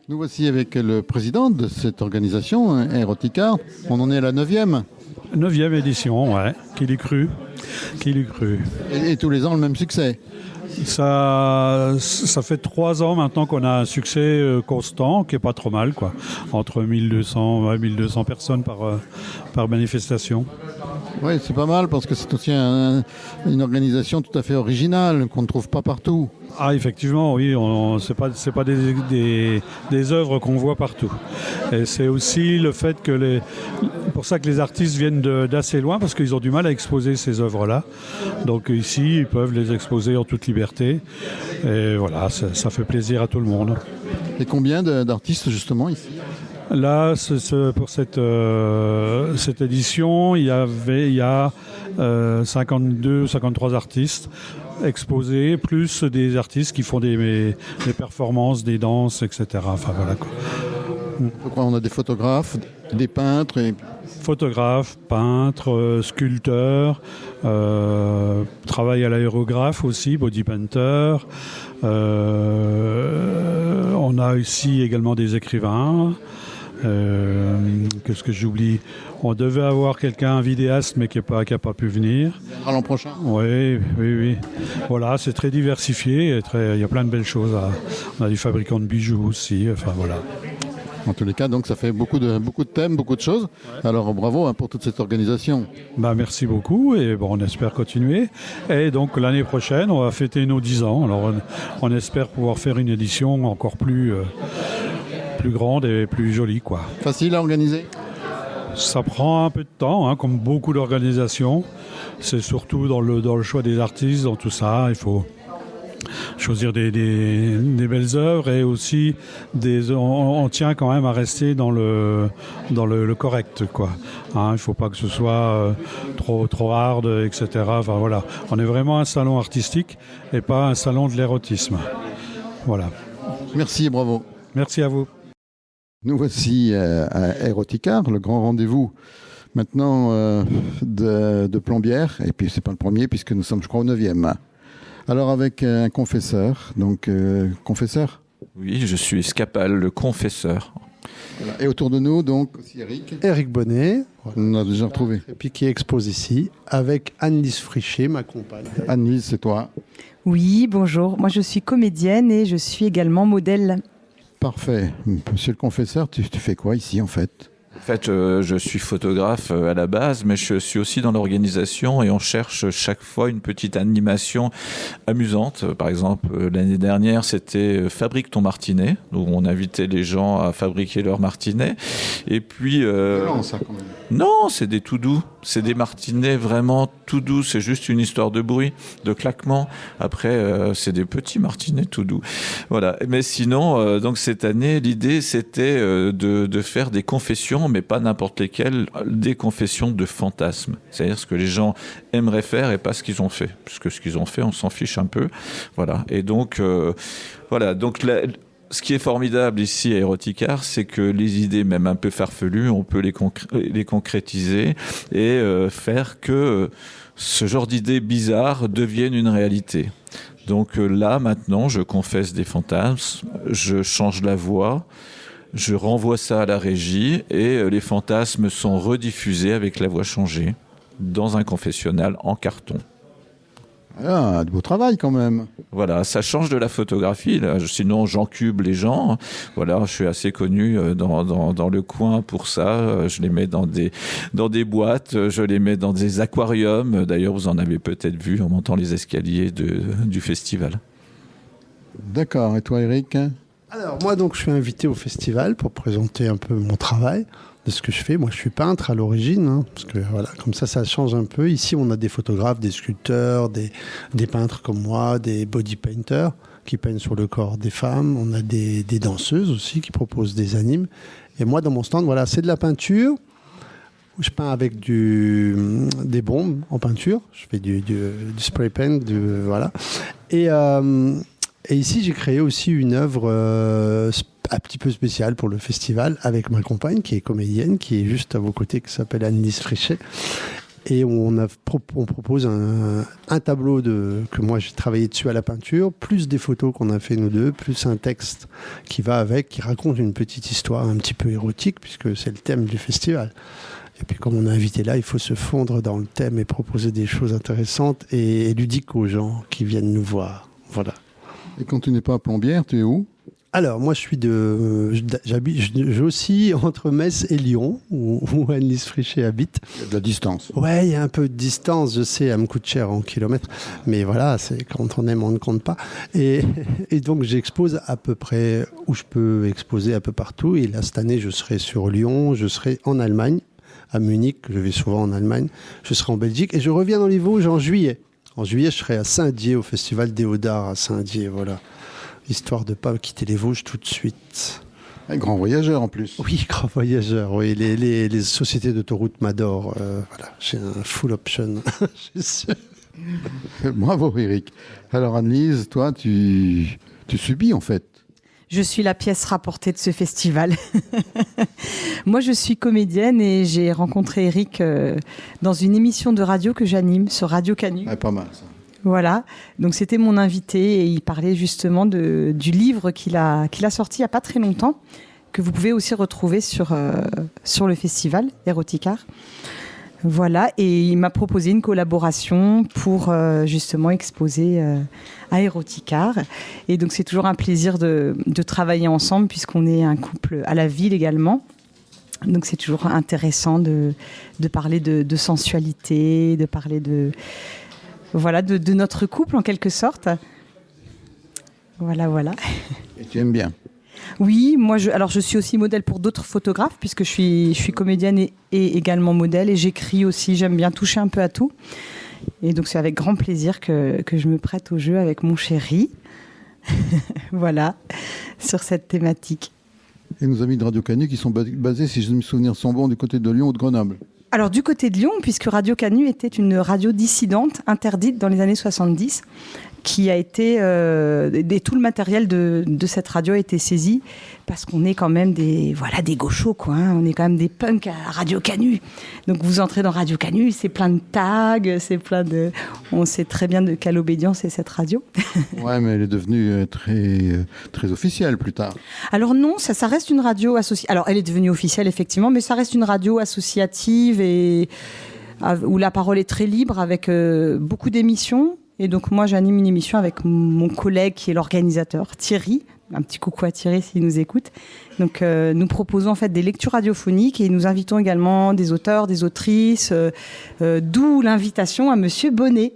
Nous voici avec le président de cette organisation, Erotica. On en est à la 9e. 9e édition, ouais. Qui l'eût cru. Et tous les ans, le même succès. Ça fait 3 ans maintenant qu'on a un succès constant, qui est pas trop mal, quoi. Entre 1200 et 1200 personnes par manifestation. Oui, c'est pas mal parce que c'est aussi une organisation tout à fait originale qu'on ne trouve pas partout. Ah, effectivement, oui, c'est pas des œuvres qu'on voit partout. Et c'est aussi le fait que pour ça que les artistes viennent d'assez loin, parce qu'ils ont du mal à exposer ces œuvres-là. Donc ici, ils peuvent les exposer en toute liberté. Et voilà, ça fait plaisir à tout le monde. Et combien d'artistes justement ici ? Là, pour cette édition, il y a 52, 53 artistes exposés, plus des artistes qui font des performances, des danses, etc. Enfin, voilà, quoi. On a des photographes, des peintres. Photographes, peintres, sculpteurs, travail à l'aérographe aussi, body painter. On a ici également des écrivains. Qu'est-ce que j'oublie ? On devait avoir un vidéaste, mais qui n'a pas pu venir. L'an prochain. Oui. Voilà, c'est très diversifié. Il y a plein de belles choses. On a des fabricants de bijoux aussi. Enfin, voilà. En tous les cas, donc ça fait beaucoup de thèmes, beaucoup de choses. Ouais. Alors bravo pour toute cette organisation. Merci beaucoup et on espère continuer. Et donc l'année prochaine, on va fêter nos 10 ans. Alors on espère pouvoir faire une édition encore plus grande et plus jolie, quoi. Facile à organiser ? Ça prend un peu de temps, comme beaucoup d'organisations. C'est surtout dans le choix des artistes, dans tout ça. Il faut choisir des belles œuvres et aussi on tient quand même à rester dans le correct, quoi. Il ne faut pas que ce soit trop hard, etc. Enfin voilà, on est vraiment un salon artistique et pas un salon de l'érotisme. Voilà. Merci et bravo. Merci à vous. Nous voici à Erotica, le grand rendez-vous maintenant de Plombières. Et puis c'est pas le premier puisque nous sommes, je crois, au 9e. Alors avec un confesseur, donc confesseur ? Oui, je suis Scapal, le confesseur. Voilà. Et autour de nous, donc, aussi Eric Bonnet. Voilà. On a déjà retrouvé. Et puis qui expose ici, avec Anne-Lise Frichet, ma compagne. Anne-Lise, c'est toi ? Oui, bonjour. Moi, je suis comédienne et je suis également modèle. Parfait. Monsieur le confesseur, tu fais quoi ici, en fait ? En fait, je suis photographe à la base, mais je suis aussi dans l'organisation et on cherche chaque fois une petite animation amusante. Par exemple, l'année dernière, c'était Fabrique ton martinet, où on invitait les gens à fabriquer leur martinet. Et puis... Non, ça, quand même. Non, c'est des tout doux. C'est des martinets vraiment tout doux. C'est juste une histoire de bruit, de claquement. Après, c'est des petits martinets tout doux. Voilà. Mais sinon, donc cette année, l'idée, c'était de faire des confessions, mais pas n'importe lesquelles, des confessions de fantasmes. C'est-à-dire ce que les gens aimeraient faire et pas ce qu'ils ont fait. Puisque ce qu'ils ont fait, on s'en fiche un peu. Voilà. Et donc, voilà. Donc, ce qui est formidable ici à Erotica, c'est que les idées, même un peu farfelues, on peut les concrétiser et faire que ce genre d'idées bizarres deviennent une réalité. Donc là, maintenant, je confesse des fantasmes, je change la voix, je renvoie ça à la régie et les fantasmes sont rediffusés avec la voix changée dans un confessionnal en carton. Ah, de beau travail quand même. Voilà, ça change de la photographie. Là. Sinon, j'encube les gens. Voilà, je suis assez connu dans le coin pour ça. Je les mets dans des boîtes, je les mets dans des aquariums. D'ailleurs, vous en avez peut-être vu en montant les escaliers du festival. D'accord. Et toi, Eric ? Alors, moi, donc, je suis invité au festival pour présenter un peu mon travail, de ce que je fais. Moi, je suis peintre à l'origine, parce que voilà, comme ça change un peu. Ici, on a des photographes, des sculpteurs, des peintres comme moi, des body painters qui peignent sur le corps des femmes. On a des danseuses aussi qui proposent des animes. Et moi, dans mon stand, voilà, c'est de la peinture. Je peins avec des bombes en peinture. Je fais du spray paint, voilà. Et ici, j'ai créé aussi une œuvre un petit peu spéciale pour le festival avec ma compagne qui est comédienne, qui est juste à vos côtés, qui s'appelle Anne-Lise Frichet. Et on propose un tableau que moi j'ai travaillé dessus à la peinture, plus des photos qu'on a fait nous deux, plus un texte qui va avec, qui raconte une petite histoire un petit peu érotique, puisque c'est le thème du festival. Et puis comme on est invité là, il faut se fondre dans le thème et proposer des choses intéressantes et ludiques aux gens qui viennent nous voir. Voilà. Et quand tu n'es pas à Plombières, tu es où ? Alors, moi, j'oscille entre Metz et Lyon, où Anne-Lise Frichet habite. Il y a de la distance. Ouais, il y a un peu de distance, je sais, elle me coûte cher en kilomètres. Mais voilà, c'est quand on aime, on ne compte pas. Et donc, j'expose à peu près où je peux exposer un peu partout. Et là, cette année, je serai sur Lyon, je serai en Allemagne, à Munich, je vais souvent en Allemagne, je serai en Belgique. Et je reviens dans les Vosges en juillet. En juillet, je serai à Saint-Dié, au Festival Déodat à Saint-Dié, voilà. Histoire de ne pas quitter les Vosges tout de suite. Un grand voyageur en plus. Oui, grand voyageur. Oui, les sociétés d'autoroute m'adorent. Voilà, j'ai un full option. Bravo Eric. Alors Anne-Lise, toi, tu subis en fait. Je suis la pièce rapportée de ce festival. Moi, je suis comédienne et j'ai rencontré Eric dans une émission de radio que j'anime sur Radio Canu. Ah, pas mal ça. Voilà, donc c'était mon invité et il parlait justement du livre qu'il a sorti il n'y a pas très longtemps, que vous pouvez aussi retrouver sur le festival Eroticart. Voilà, et il m'a proposé une collaboration pour justement exposer à Eroticart. Et donc c'est toujours un plaisir de travailler ensemble puisqu'on est un couple à la ville également. Donc c'est toujours intéressant de parler de sensualité, de parler de notre couple en quelque sorte. Voilà. Et tu aimes bien ? Oui, moi je suis aussi modèle pour d'autres photographes puisque je suis comédienne et également modèle et j'écris aussi, j'aime bien toucher un peu à tout. Et donc c'est avec grand plaisir que je me prête au jeu avec mon chéri. Voilà, sur cette thématique. Et nos amis de Radio Canu qui sont basés, si je me souviens sont bons, du côté de Lyon ou de Grenoble. Alors du côté de Lyon, puisque Radio Canu était une radio dissidente, interdite dans les années 70, qui a été... tout le matériel de cette radio a été saisi, parce qu'on est quand même des gauchos, quoi. Hein. On est quand même des punks à Radio Canu. Donc vous entrez dans Radio Canu, c'est plein de tags, c'est plein de... On sait très bien de quelle obédience est cette radio. Ouais, mais elle est devenue très officielle plus tard. Alors non, ça reste une radio associative. Alors elle est devenue officielle, effectivement, mais ça reste une radio associative et où la parole est très libre, avec beaucoup d'émissions. Et donc moi, j'anime une émission avec mon collègue qui est l'organisateur, Thierry. Un petit coucou à Thierry s'il nous écoute. Donc nous proposons en fait des lectures radiophoniques et nous invitons également des auteurs, des autrices, d'où l'invitation à Monsieur Bonnet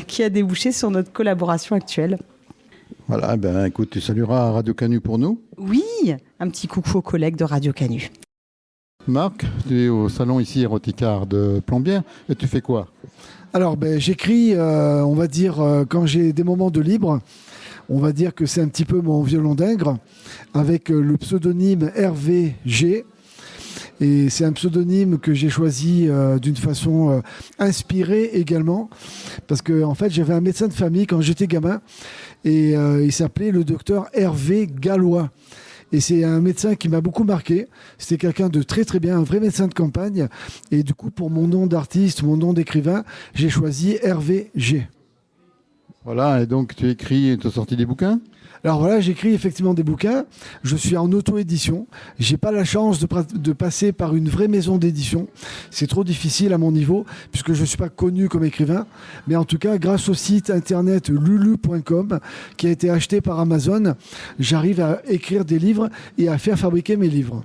qui a débouché sur notre collaboration actuelle. Voilà, écoute, tu salueras Radio Canu pour nous ? Oui, un petit coucou aux collègues de Radio Canu. Marc, tu es au salon ici Eroticart de Plombières et tu fais quoi ? Alors, j'écris, on va dire, quand j'ai des moments de libre. On va dire que c'est un petit peu mon violon d'Ingres, avec le pseudonyme Hervé G. Et c'est un pseudonyme que j'ai choisi d'une façon inspirée également, parce que en fait, j'avais un médecin de famille quand j'étais gamin, et il s'appelait le docteur Hervé Gallois. Et c'est un médecin qui m'a beaucoup marqué. C'était quelqu'un de très très bien, un vrai médecin de campagne. Et du coup, pour mon nom d'artiste, mon nom d'écrivain, j'ai choisi Hervé G. Voilà, et donc tu écris et tu as sorti des bouquins ? Alors voilà, j'écris effectivement des bouquins. Je suis en auto-édition. J'ai pas la chance de passer par une vraie maison d'édition. C'est trop difficile à mon niveau, puisque je suis pas connu comme écrivain. Mais en tout cas, grâce au site internet lulu.com, qui a été acheté par Amazon, j'arrive à écrire des livres et à faire fabriquer mes livres.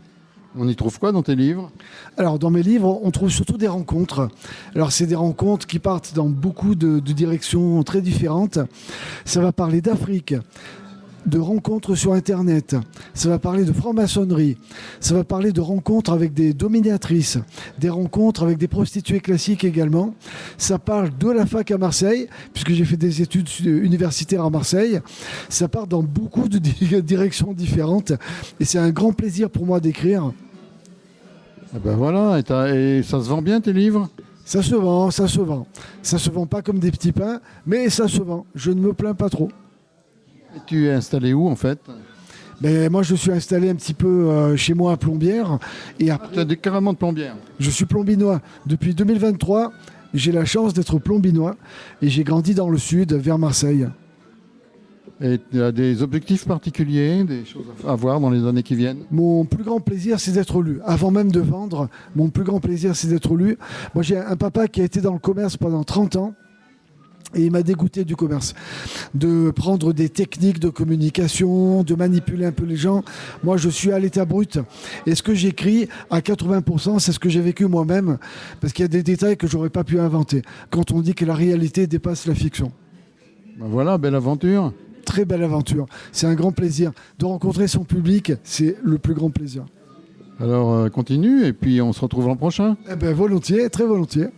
On y trouve quoi dans tes livres ? Alors, dans mes livres, on trouve surtout des rencontres. Alors, c'est des rencontres qui partent dans beaucoup de directions très différentes. Ça va parler d'Afrique, de rencontres sur Internet. Ça va parler de franc-maçonnerie. Ça va parler de rencontres avec des dominatrices, des rencontres avec des prostituées classiques également. Ça parle de la fac à Marseille, puisque j'ai fait des études universitaires à Marseille. Ça part dans beaucoup de directions différentes. Et c'est un grand plaisir pour moi d'écrire. Eh ben voilà, et ça se vend bien tes livres ? Ça se vend, ça se vend. Ça se vend pas comme des petits pains, mais ça se vend. Je ne me plains pas trop. Et tu es installé où en fait ? Ben, moi, je suis installé un petit peu chez moi à Plombières. Et après, Tu as des carrément de plombière. je suis plombinois. Depuis 2023, j'ai la chance d'être plombinois. Et j'ai grandi dans le sud, vers Marseille. Et tu as des objectifs particuliers, des choses à voir dans les années qui viennent? Mon plus grand plaisir, c'est d'être lu. Avant même de vendre, mon plus grand plaisir, c'est d'être lu. Moi, j'ai un papa qui a été dans le commerce pendant 30 ans. Et il m'a dégoûté du commerce, de prendre des techniques de communication, de manipuler un peu les gens. Moi, je suis à l'état brut. Et ce que j'écris, à 80%, c'est ce que j'ai vécu moi-même, parce qu'il y a des détails que j'aurais pas pu inventer. Quand on dit que la réalité dépasse la fiction. Ben voilà, belle aventure. Très belle aventure. C'est un grand plaisir. De rencontrer son public, c'est le plus grand plaisir. Alors, continue, et puis on se retrouve l'an prochain. Eh ben, volontiers, très volontiers.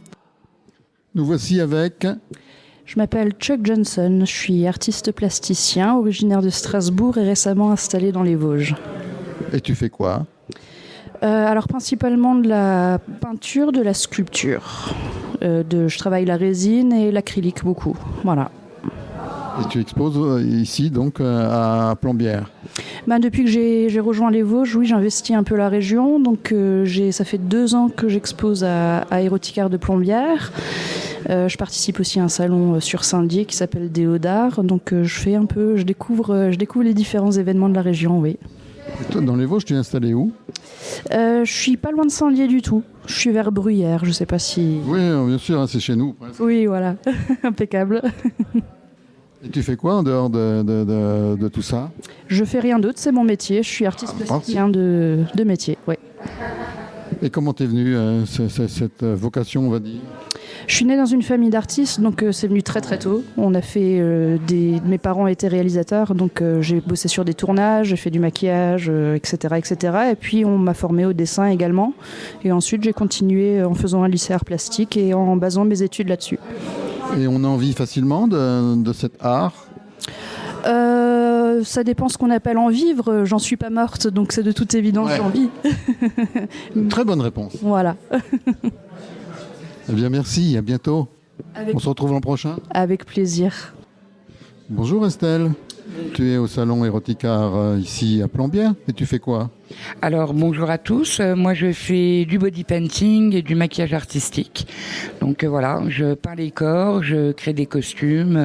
Nous voici avec... Je m'appelle Chuck Johnson, je suis artiste plasticien, originaire de Strasbourg et récemment installé dans les Vosges. Et tu fais quoi? Alors principalement de la peinture, de la sculpture. Je travaille la résine et l'acrylique beaucoup. Voilà. Et tu exposes ici, donc, à Plombières. Depuis que j'ai rejoint les Vosges, oui, j'investis un peu la région. Donc ça fait 2 ans que j'expose à Éroticart de Plombières. Je participe aussi à un salon sur Saint-Dié qui s'appelle Déodar. Donc je découvre les différents événements de la région, oui. Et toi, dans les Vosges, tu es installé où? Je suis pas loin de Saint-Dié du tout. Je suis vers Bruyères, je sais pas si... Oui, bien sûr, hein, c'est chez nous. Presque. Oui, voilà, impeccable. Et tu fais quoi en dehors de tout ça? Je fais rien d'autre, c'est mon métier. Je suis artiste plasticien de métier, oui. Et comment t'es venue cette vocation, on va dire? Je suis née dans une famille d'artistes, donc c'est venu très très tôt. On a fait mes parents étaient réalisateurs, donc j'ai bossé sur des tournages, j'ai fait du maquillage, etc., etc. Et puis on m'a formée au dessin également. Et ensuite j'ai continué en faisant un lycée art plastique et en basant mes études là-dessus. Et on en vit facilement de cet art? Ça dépend ce qu'on appelle en vivre. J'en suis pas morte, donc c'est de toute évidence j'en vis. Très bonne réponse. Voilà. Eh bien, merci. À bientôt. On se retrouve l'an prochain. Avec plaisir. Bonjour Estelle. Tu es au salon Éroticart ici à Plombières et tu fais quoi? Alors bonjour à tous, moi je fais du body painting et du maquillage artistique. Donc voilà, je peins les corps, je crée des costumes,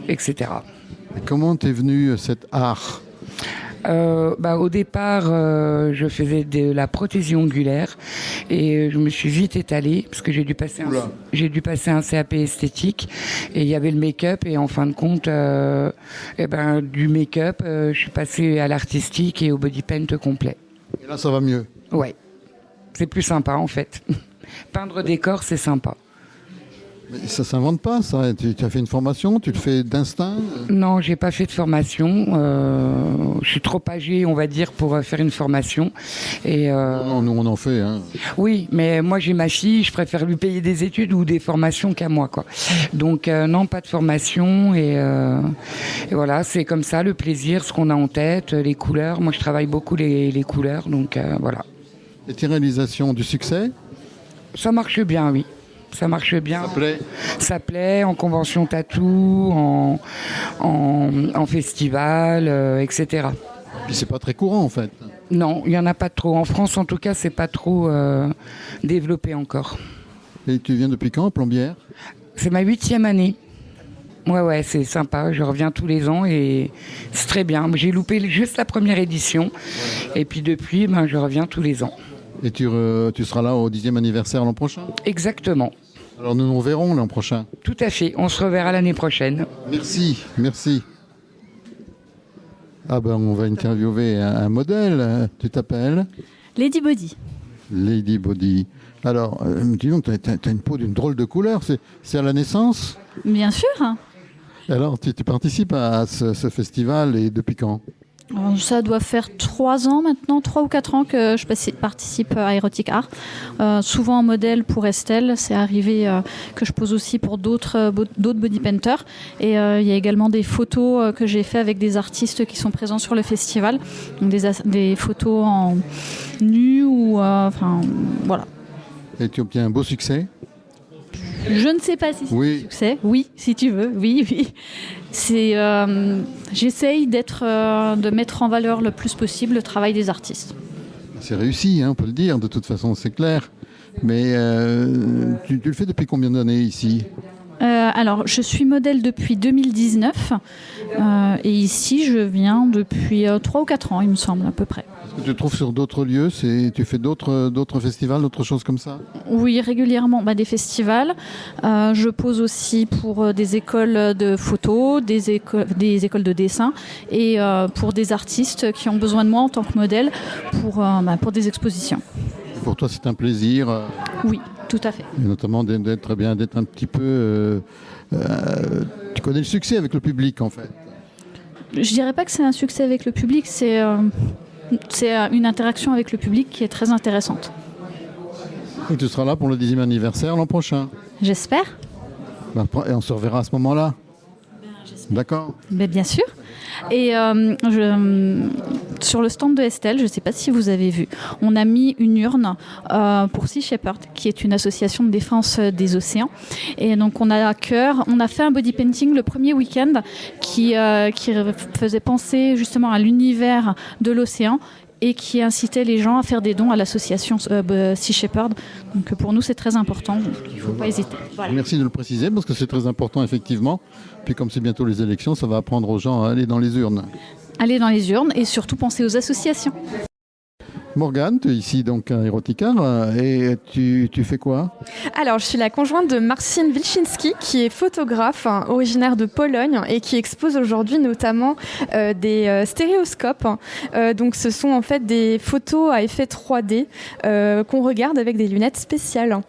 etc. Et comment t'es venu cet art? Au départ, je faisais de la prothésie ongulaire et je me suis vite étalée parce que j'ai dû passer un CAP esthétique et il y avait le make-up et en fin de compte, du make-up, je suis passée à l'artistique et au body paint complet. Et là, ça va mieux? Ouais, c'est plus sympa en fait. Peindre des corps, c'est sympa. Mais ça s'invente pas, ça. Tu as fait une formation, tu le fais d'instinct? Non, j'ai pas fait de formation. Je suis trop âgée, on va dire, pour faire une formation. Et Non, nous on en fait. Hein. Oui, mais moi j'ai ma fille, je préfère lui payer des études ou des formations qu'à moi, quoi. Donc non, pas de formation. Et voilà, c'est comme ça, le plaisir, ce qu'on a en tête, les couleurs. Moi, je travaille beaucoup les couleurs, donc voilà. Et tes réalisations, du succès? Ça marche bien, oui. Ça marche bien. Ça plaît? Ça plaît en convention tatou, en festival, etc. Puis c'est pas très courant en fait. Non, il n'y en a pas trop. En France, en tout cas, c'est pas trop développé encore. Et tu viens depuis quand à Plombières? C'est ma 8e année. Ouais, c'est sympa. Je reviens tous les ans et c'est très bien. J'ai loupé juste la première édition. Et puis depuis, je reviens tous les ans. Et tu seras là au 10e anniversaire l'an prochain? Exactement. Alors nous nous verrons l'an prochain. Tout à fait. On se reverra l'année prochaine. Merci. Ah ben on va interviewer un modèle. Tu t'appelles? Lady Body. Lady Body. Alors, dis donc, t'as une peau d'une drôle de couleur. C'est à la naissance? Bien sûr. Alors, tu participes à ce festival et depuis quand? Alors, ça doit faire 3 ans maintenant, 3 ou 4 ans que je participe à Éroticart. Souvent en modèle pour Estelle. C'est arrivé que je pose aussi pour d'autres body painters. Et il y a également des photos que j'ai fait avec des artistes qui sont présents sur le festival. Donc des photos en nu ou... voilà. Et tu obtiens un beau succès? Je ne sais pas si c'est un succès. Oui, si tu veux. Oui. J'essaye de mettre en valeur le plus possible le travail des artistes. C'est réussi, on peut le dire, de toute façon, c'est clair. Mais tu le fais depuis combien d'années ici ? Alors, je suis modèle depuis 2019 et ici, je viens depuis 3 ou 4 ans, il me semble, à peu près. Est-ce que tu trouves sur d'autres lieux, tu fais d'autres festivals, d'autres choses comme ça ? Oui, régulièrement, des festivals. Je pose aussi pour des écoles de photo, des écoles de dessin et pour des artistes qui ont besoin de moi en tant que modèle pour des expositions. Pour toi, c'est un plaisir. Oui, tout à fait. Et notamment d'être un petit peu... tu connais le succès avec le public, en fait. Je dirais pas que c'est un succès avec le public, c'est une interaction avec le public qui est très intéressante. Et tu seras là pour le 10e anniversaire l'an prochain. J'espère. Et on se reverra à ce moment-là. D'accord. Mais bien sûr. Et sur le stand de Estelle, je ne sais pas si vous avez vu, on a mis une urne pour Sea Shepherd, qui est une association de défense des océans. Et donc on a à cœur, on a fait un body painting le premier week-end qui faisait penser justement à l'univers de l'océan et qui incitait les gens à faire des dons à l'association Sea Shepherd. Donc pour nous, c'est très important, donc il ne faut pas hésiter. Voilà. Merci de le préciser, parce que c'est très important, effectivement. Puis comme c'est bientôt les élections, ça va apprendre aux gens à aller dans les urnes. Aller dans les urnes et surtout penser aux associations. Morgane, tu es ici donc à Eroticar et tu fais quoi ? Alors, je suis la conjointe de Marcin Wilczynski, qui est photographe originaire de Pologne et qui expose aujourd'hui notamment des stéréoscopes. Donc, ce sont en fait des photos à effet 3D qu'on regarde avec des lunettes spéciales.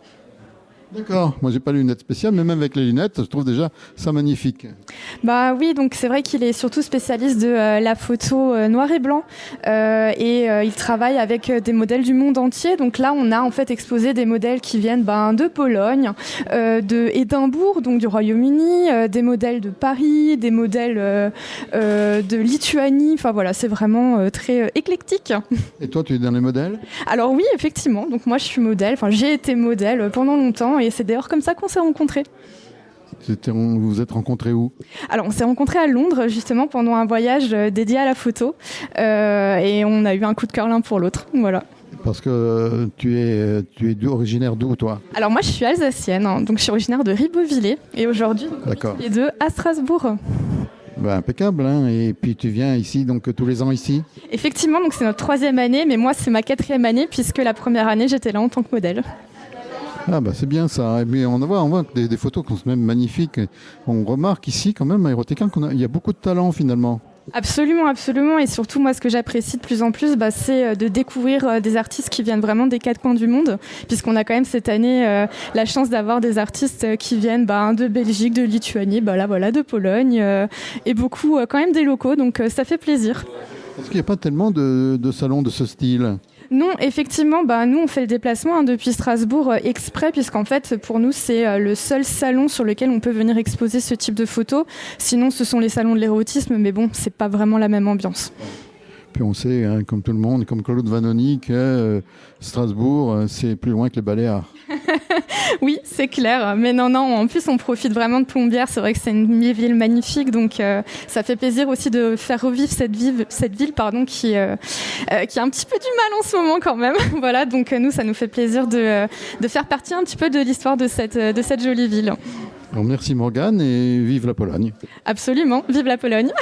D'accord, moi j'ai pas de lunettes spéciales, mais même avec les lunettes, je trouve déjà ça magnifique. Oui, donc c'est vrai qu'il est surtout spécialiste de la photo noir et blanc et il travaille avec des modèles du monde entier. Donc là, on a en fait exposé des modèles qui viennent de Pologne, de Édimbourg, donc du Royaume-Uni, des modèles de Paris, des modèles de Lituanie. Enfin voilà, c'est vraiment très éclectique. Et toi, tu es dans les modèles ? Alors oui, effectivement. Donc moi, je suis modèle. Enfin, j'ai été modèle pendant longtemps. Et c'est d'ailleurs comme ça qu'on s'est rencontrés. Vous vous êtes rencontrés où ? Alors, on s'est rencontrés à Londres, justement, pendant un voyage dédié à la photo. Et on a eu un coup de cœur l'un pour l'autre. Voilà. Parce que tu es originaire d'où, toi ? Alors, moi, je suis alsacienne. Donc, je suis originaire de Ribeauvillé. Et aujourd'hui, je suis à Strasbourg. Impeccable, Et puis tu viens ici, donc tous les ans ici ? Effectivement, donc c'est notre 3e année. Mais moi, c'est ma 4e année, puisque la première année, j'étais là en tant que modèle. C'est bien ça. Et puis on voit des photos qui sont même magnifiques. On remarque ici quand même à Eroticar qu'il y a beaucoup de talent finalement. Absolument, absolument. Et surtout, moi, ce que j'apprécie de plus en plus, c'est de découvrir des artistes qui viennent vraiment des 4 coins du monde, puisqu'on a quand même cette année la chance d'avoir des artistes qui viennent de Belgique, de Lituanie, de Pologne, et beaucoup quand même des locaux. Donc ça fait plaisir. Est-ce qu'il n'y a pas tellement de salons de ce style ? Non, effectivement, nous on fait le déplacement depuis Strasbourg exprès, puisqu'en fait pour nous c'est le seul salon sur lequel on peut venir exposer ce type de photos. Sinon ce sont les salons de l'érotisme, mais bon, c'est pas vraiment la même ambiance. Puis on sait, comme tout le monde, comme Claude Vanoni, que Strasbourg, c'est plus loin que les Baléares. Oui, c'est clair. Mais non, en plus, on profite vraiment de Plombières. C'est vrai que c'est une ville magnifique. Donc, ça fait plaisir aussi de faire revivre cette ville qui a un petit peu du mal en ce moment quand même. Voilà, donc nous, ça nous fait plaisir de faire partie un petit peu de l'histoire de cette jolie ville. Alors, merci Morgane et vive la Pologne. Absolument, vive la Pologne.